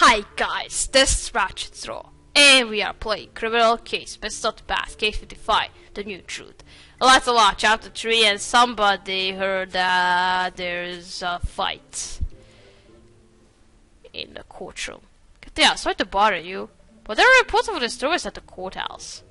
Hi guys, this is Ratchet Straw, and we are playing Criminal Case, but it's not bad, Case 55, The New Truth. Let's watch chapter 3, and somebody heard that there's a fight in the courtroom. Yeah, sorry to bother you, but there are reports of disturbance at the courthouse.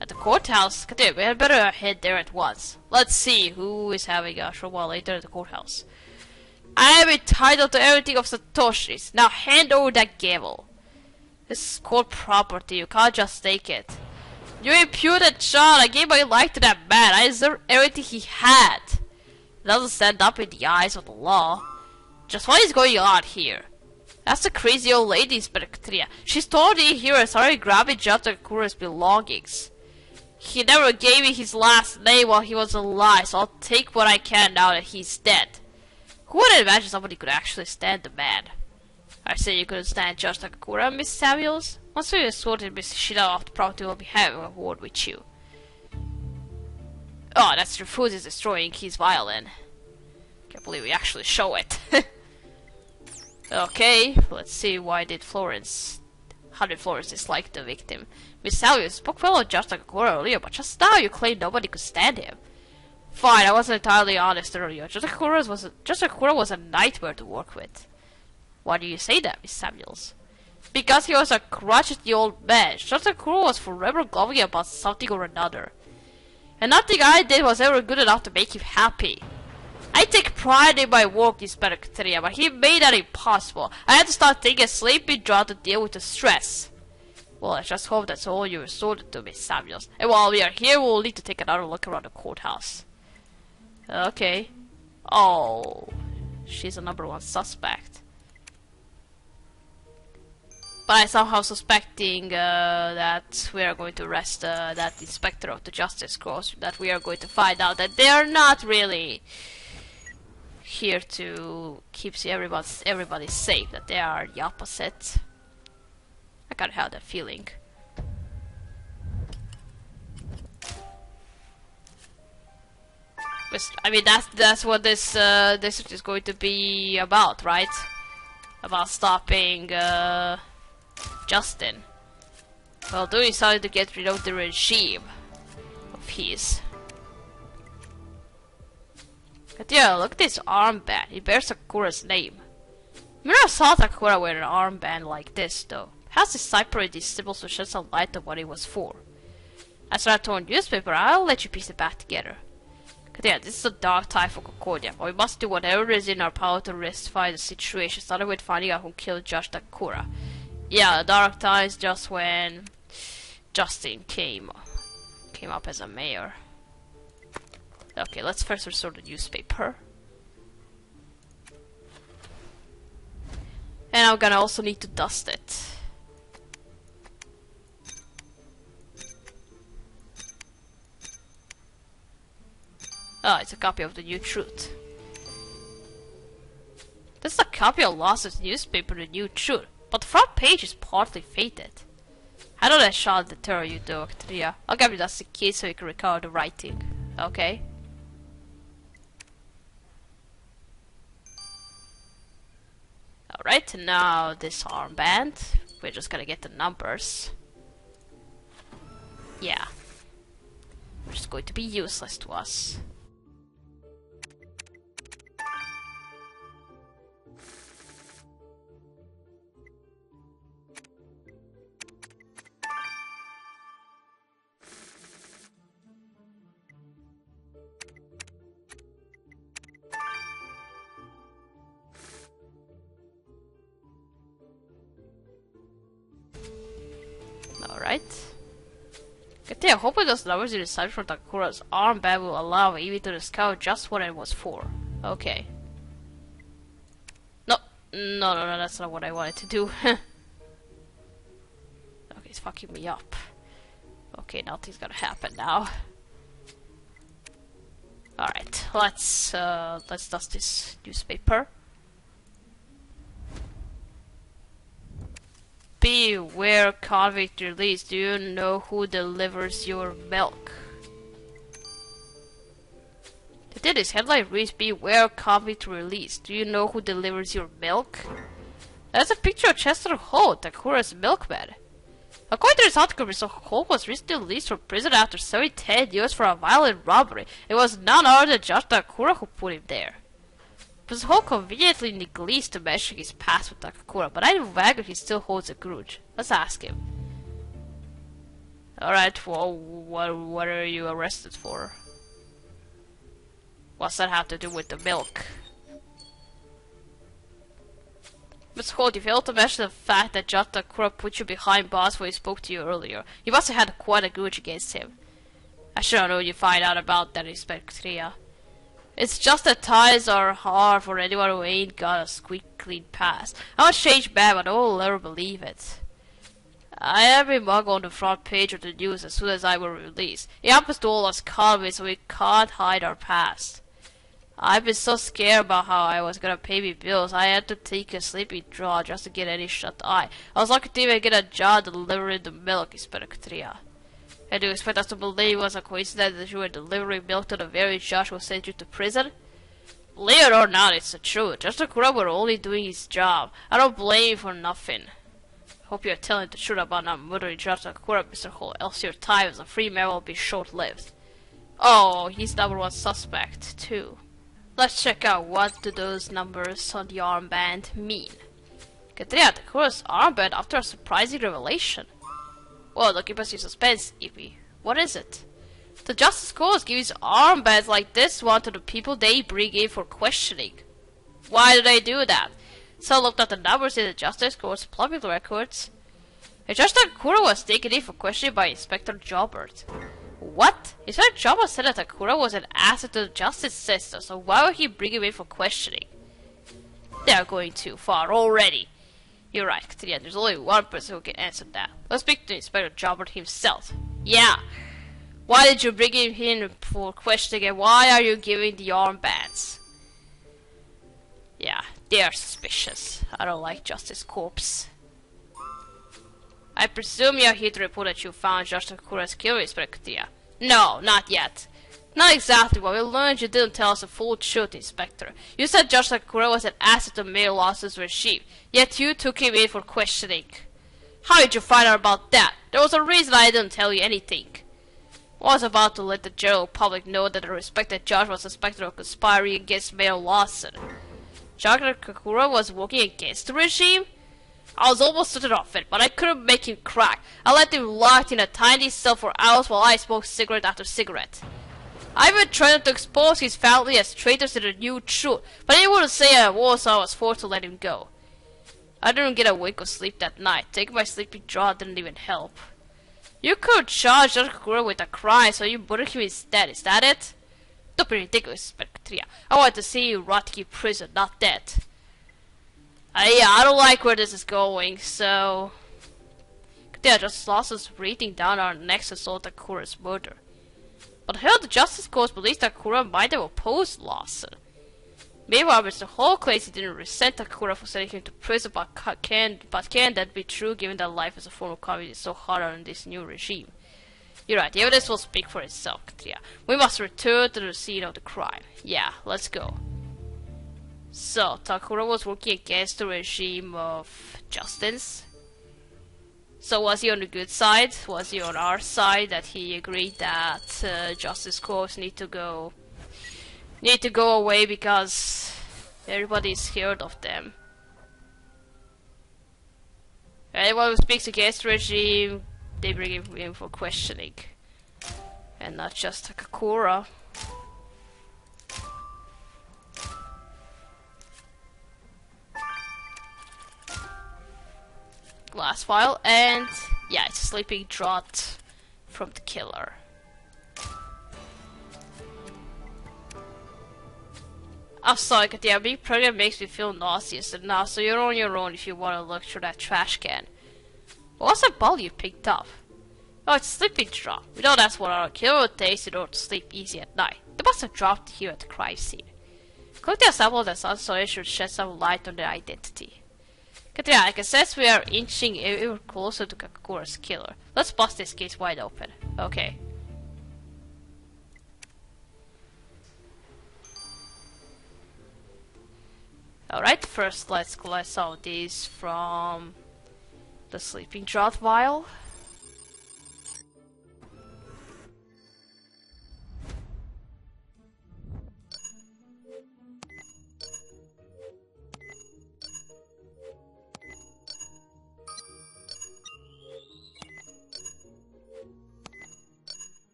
At the courthouse? Katia, we had better head there at once. Let's see who is having a trouble later at the courthouse. I am entitled to everything of Satoshi's. Now hand over that gavel. This is court property. You can't just take it. You impudent child. I gave my life to that man. I deserve everything he had. It doesn't stand up in the eyes of the law. Just what is going on here? That's the crazy old lady, Inspector. She's told me here and started grabbing Jota Kura's belongings. He never gave me his last name while he was alive, so I'll take what I can now that he's dead. Who would imagine somebody could actually stand the man? I say you couldn't stand Judge Takakura, Miss Samuels. Once you escorted Miss Shida off the property, we'll be having a word with you. Oh, that's Rufus is destroying his violin. Can't believe we actually show it. Okay, let's see how did Florence dislike the victim. Miss Samuels spoke well of Judge Takakura earlier, but just now you claimed nobody could stand him. Fine, I wasn't entirely honest earlier. Josakura was a nightmare to work with. Why do you say that, Miss Samuels? Because he was a crotchety old man. Josakura was forever glowing about something or another. And nothing I did was ever good enough to make him happy. I take pride in my work, Inspector, but he made that impossible. I had to start taking a sleeping draught to deal with the stress. Well, I just hope that's all you resorted to, Miss Samuels. And while we are here, we'll need to take another look around the courthouse. Okay. Oh, she's a #1 suspect. But I somehow suspecting that we are going to arrest that inspector of the justice course. That we are going to find out that they are not really here to keep everybody safe. That they are the opposite. I kind of have that feeling. I mean, that's what this is going to be about, right? About stopping Justin. Well, doing something to get rid of the regime of his. But yeah, look at this armband. It bears Sakura's name. I never saw Sakura wear an armband like this, though. It has deciphered these symbols to shed some light on what it was for. As for that torn newspaper, I'll let you piece it back together. Yeah, this is a dark time for Concordia, but we must do whatever is in our power to rectify the situation, starting with finding out who killed Judge Takura. Yeah, the dark times just when Justin came up as a mayor. Okay, let's first restore the newspaper. And I'm gonna also need to dust it. Oh, it's a copy of The New Truth. This is a copy of Lawson's newspaper, The New Truth, but the front page is partly faded. I know that shall deter you, though, Actria. I'll give you just the key so you can recover the writing. Okay? Alright, now this armband. We're just gonna get the numbers. Yeah. Which is going to be useless to us. Alright. I hope those numbers you decide from Takura's armband will allow Evie to discover just what it was for. Okay. No, that's not what I wanted to do. Okay, it's fucking me up. Okay, nothing's gonna happen now. Alright, let's dust this newspaper. Beware, convict release. Do you know who delivers your milk? Today's headline reads, beware, convict release. Do you know who delivers your milk? There's a picture of Chester Holt, Takura's milkman. According to this article, Mr. Holt was recently released from prison after serving 10 years for a violent robbery. It was none other than Judge Takura who put him there. Mr. Holt conveniently neglects to mention his past with Takura, but I wonder if he still holds a grudge. Let's ask him. Alright, well, what are you arrested for? What's that have to do with the milk? Mr. Holt, you failed to mention the fact that Judge Takura put you behind bars when he spoke to you earlier. You must have had quite a grudge against him. I should have known you'd find out about that, Inspector. It's just that ties are hard for anyone who ain't got a squeak clean past. I'm a changed man, but no one will ever believe it. I have a mug on the front page of the news as soon as I were released. It happens to all us convicts, so we can't hide our past. I've been so scared about how I was gonna pay me bills, I had to take a sleeping draught just to get any shut eye. I was lucky to even get a job delivering the milk, Inspector. And do you expect us to believe it was a coincidence that you were delivering milk to the very judge who sent you to prison? Believe it or not, it's the truth. Judge Takura was only doing his job. I don't blame you for nothing. Hope you're telling the truth about not murdering Judge Takura, Mr. Holt, else your time as a free man will be short-lived. Oh, he's number one suspect, too. Let's check out what do those numbers on the armband mean. Katrina Takura's armband after a surprising revelation. Well, don't keep us in suspense, Ippy. What is it? The Justice Courts gives armbands like this one to the people they bring in for questioning. Why do they do that? So looked at the numbers in the Justice Court's public records. And Judge Takura was taken in for questioning by Inspector Jobbert. What? Inspector Jobbert said that Takura was an asset to the justice system, so why would he bring him in for questioning? They're going too far already. You're right, Katrina, there's only one person who can answer that. Let's speak to Inspector Jobbert himself. Yeah. Why did you bring him in for questioning and why are you giving the armbands? Yeah, they're suspicious. I don't like Justice Corps. I presume you're here to report that you found Judge Takura's killer, Inspector Katia. No, not yet. Not exactly, but we learned you didn't tell us the full truth, Inspector. You said Judge Takura was an asset to Mayor Lawson's regime, yet you took him in for questioning. How did you find out about that? There was a reason I didn't tell you anything. I was about to let the general public know that the respected judge was suspected of conspiring against Mayor Lawson. Judge Takura was working against the regime? I was almost certain of it, but I couldn't make him crack. I left him locked in a tiny cell for hours while I smoked cigarette after cigarette. I even tried to expose his family as traitors to the new truth, but he wouldn't say a word, so I was forced to let him go. I didn't get a wink of sleep that night. Taking my sleeping draught didn't even help. You could charge Judge Takura with a crime, so you murdered him instead, is that it? Don't be ridiculous, Inspector. I want to see you rotting in prison, not dead. Yeah, I don't like where this is going, so... Yeah, just lost us breathing down our necks and saw Takura's murder. But hell, the Justice Court believes Takura might have opposed Lawson. Meanwhile, Mr. Holt claims he didn't resent Takura for sending him to prison, but can that be true given that life as a former convict is so hard on this new regime? You're right, the evidence will speak for itself, Katria. We must return to the scene of the crime. Yeah, let's go. So, Takura was working against the regime of justice. So was he on the good side? Was he on our side that he agreed that justice courts need to go away because everybody is scared of them? Anyone who speaks against the regime, they bring him in for questioning. And not just Takura. Glass file, and yeah, it's a sleeping draught from the killer. I'm sorry, Katia, being pregnant makes me feel nauseous and now, so you're on your own if you want to look through that trash can. What's that bottle you picked up? Oh, it's a sleeping draught. We know that's what our killer takes in order to sleep easy at night. They must have dropped it here at the crime scene. Collecting a sample of the sun so it should shed some light on their identity. Katrina, I can sense we are inching ever closer to Kakura's killer. Let's bust this case wide open. Okay. Alright, first let's collect some of these from the sleeping draught vial.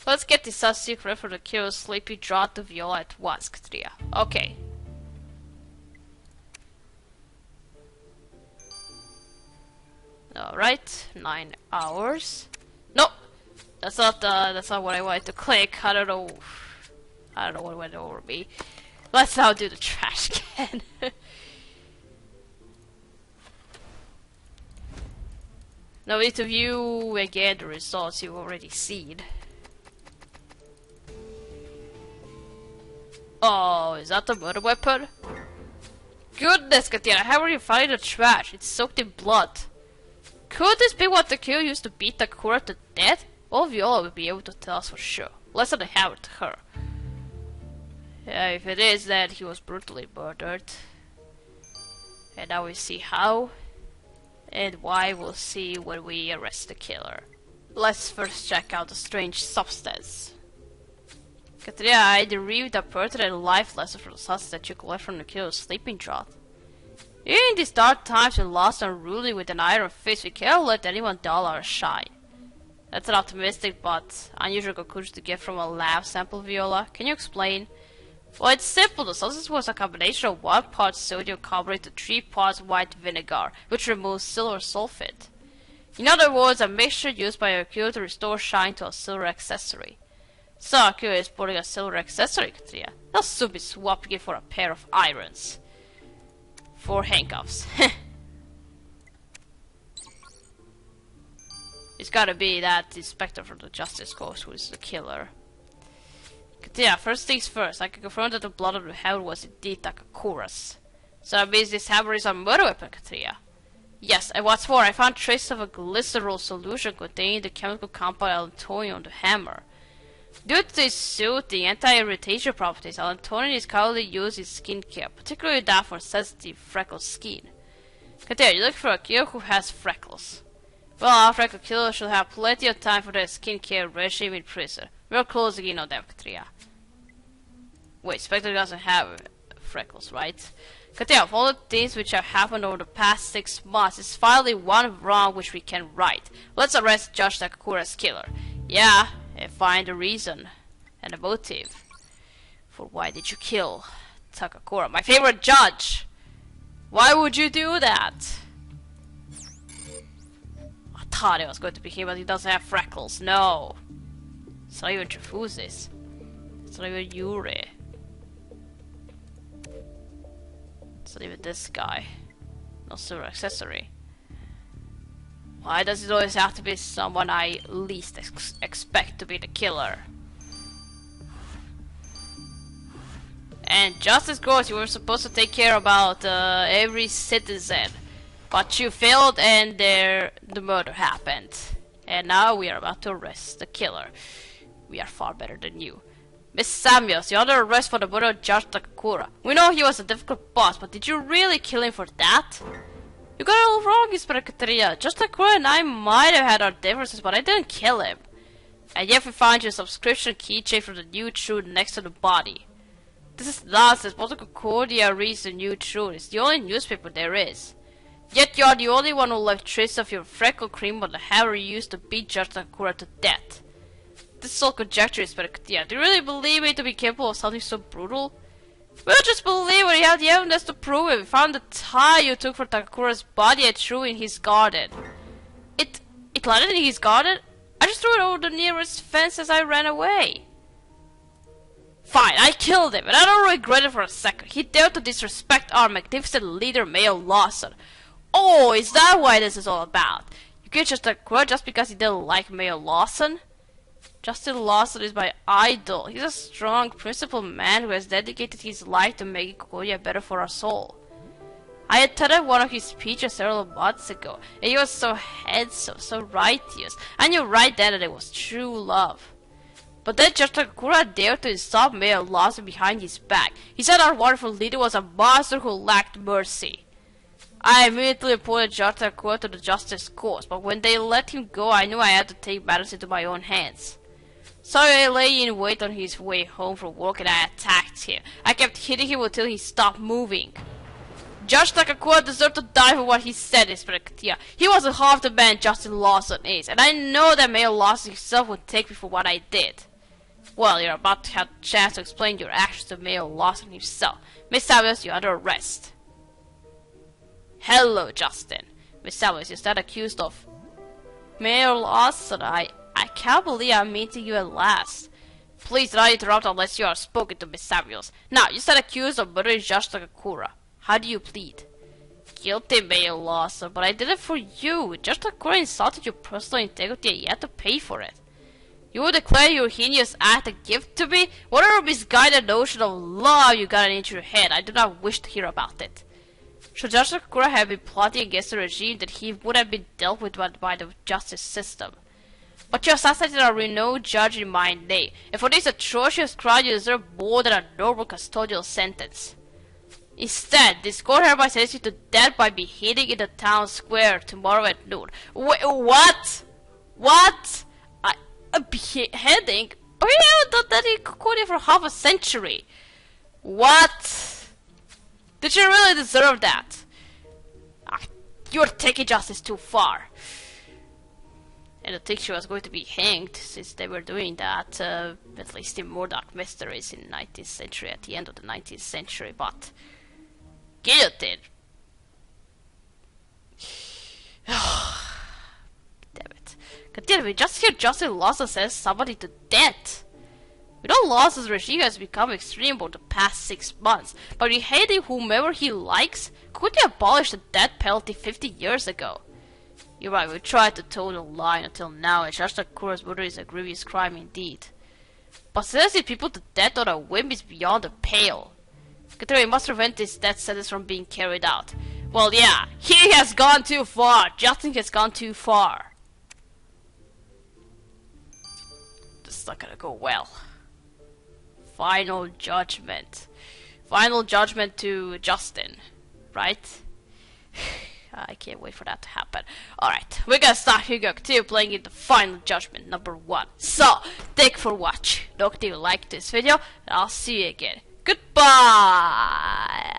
Let's get the secret for the kill sleepy draught to Viola at once, Katria. Okay. Alright, 9 hours. No! That's not what I wanted to click. I don't know what went over me. Let's now do the trash can. Now we need to view again the results you've already seen. Oh, is that the murder weapon? Goodness, Katia, how are you finding the trash? It's soaked in blood. Could this be what the killer used to beat Takura to death? All Viola will be able to tell us for sure. Let's send a hammer to her. Yeah, if it is, then he was brutally murdered. And now we see how and why we'll see when we arrest the killer. Let's first check out the strange substance. Katria, I derived a pertinent life lesson from the substance that you collect from the killer's sleeping draught. In these dark times when lost and ruling with an iron fist, we cannot let anyone dull our shine. That's an optimistic but unusual conclusion to get from a lab sample, Viola. Can you explain? Well, it's simple. The substance was a combination of 1 part sodium carbonate to 3 parts white vinegar, which removes silver sulfate. In other words, a mixture used by Akira to restore shine to a silver accessory. So Akira is sporting a silver accessory, Katria. They'll soon be swapping it for a pair of irons. For handcuffs. It's gotta be that inspector from the Justice Coast who is the killer. Katria, first things first, I can confirm that the blood of the hammer was indeed Takakura's. So that means this hammer is a murder weapon, Katria. Yes, and what's more, I found traces of a glycerol solution containing the chemical compound allantoin on the hammer. Due to its soothing anti-irritation properties, allantoin is commonly used in skincare, particularly that for sensitive, freckled skin. Katria, you look for a killer who has freckles. Well, a freckle killer should have plenty of time for their skincare regime in prison. We're closing in on them, Katria. Wait, Spectre doesn't have freckles, right? Katria, of all the things which have happened over the past 6 months, there's finally one wrong which we can right. Let's arrest Judge Takakura's killer. Yeah, and find a reason and a motive for why did you kill Takakura, my favorite judge. Why would you do that? I thought it was going to be him, but he doesn't have freckles. No, it's not even Trifusis. It's not even Yuri. It's not even this guy. No silver accessory. Why does it always have to be someone I least expect to be the killer? And just as course, you were supposed to take care about every citizen, but you failed and the murder happened. And now we are about to arrest the killer. We are far better than you. Miss Samuels, you're under arrest for the murder of Judge Takakura. We know he was a difficult boss, but did you really kill him for that? You got it all wrong, Inspector Katria. Judge Takakura and I might have had our differences, but I didn't kill him. And yet we find your subscription keychain from the New Truth next to the body. This is nonsense. Both Concordia reads the New Truth. It's the only newspaper there is. Yet you are the only one who left traces of your freckle cream on the hammer you used to beat Judge Takakura to death. This is all conjecture, Inspector Katria. Do you really believe me to be capable of something so brutal? We'll just believe when you have the evidence to prove it. We found the tie you took from Takakura's body and threw in his garden. It landed in his garden? I just threw it over the nearest fence as I ran away. Fine, I killed him, and I don't regret it for a second. He dared to disrespect our magnificent leader, Mayor Lawson. Oh, is that why this is all about? You killed just Takakura just because he didn't like Mayor Lawson? Justin Lawson is my idol. He's a strong, principled man who has dedicated his life to making Korea better for us all. I attended one of his speeches several months ago, and he was so handsome, so righteous. I knew right then that it was true love. But then Judge Takakura dared to insult Mayor Lawson behind his back. He said our wonderful leader was a monster who lacked mercy. I immediately reported Judge Takakura to the justice courts, but when they let him go, I knew I had to take matters into my own hands. So I lay in wait on his way home from work and I attacked him. I kept hitting him until he stopped moving. Judge Takakura deserved to die for what he said, Inspector Katia. He wasn't half the man Justin Lawson is, and I know that Mayor Lawson himself would take me for what I did. Well, you're about to have a chance to explain your actions to Mayor Lawson himself. Miss Samuels, you're under arrest. Hello, Justin. Miss Samuels, is that accused of... Mayor Lawson, I can't believe I'm meeting you at last. Please do not interrupt unless you are spoken to, Miss Samuels. Now, you said accused of murdering Judge Takakura. How do you plead? Guilty, Mayor Lawson, but I did it for you. Judge Takakura insulted your personal integrity and you had to pay for it. You will declare your heinous act a gift to me? Whatever misguided notion of law you got into your head, I do not wish to hear about it. Should Judge Takakura have been plotting against the regime, then he would have been dealt with by the justice system. But you assassinated a renowned judge in my name, and for this atrocious crime you deserve more than a normal custodial sentence. Instead, this court hereby sentences you to death by beheading in the town square tomorrow at noon. Wait, what? What? A beheading? Oh, you haven't done that in Korea for half a century. What? Did you really deserve that? You're taking justice too far. And I think she was going to be hanged since they were doing that, at least in Murdoch Mysteries in the 19th century, at the end of the 19th century, but... guillotine. Damn it. Continue, we just hear Justin Lawson sends somebody to death. We know Lawson's regime has become extreme over the past 6 months, but beheading whomever he likes, could he abolish the death penalty 50 years ago? You're right, we tried to toe the line until now, and Judge Takakura's murder is a grievous crime indeed. But sentencing people to death on a whim is beyond the pale. Considering we must prevent this death sentence from being carried out. Well, yeah, he has gone too far. Justin has gone too far. This is not gonna go well. Final judgment. Final judgment to Justin, right? I can't wait for that to happen. Alright, we're gonna start here, continue playing in the final judgment number 1. So, thank you for watching. Don't forget to like this video, and I'll see you again. Goodbye!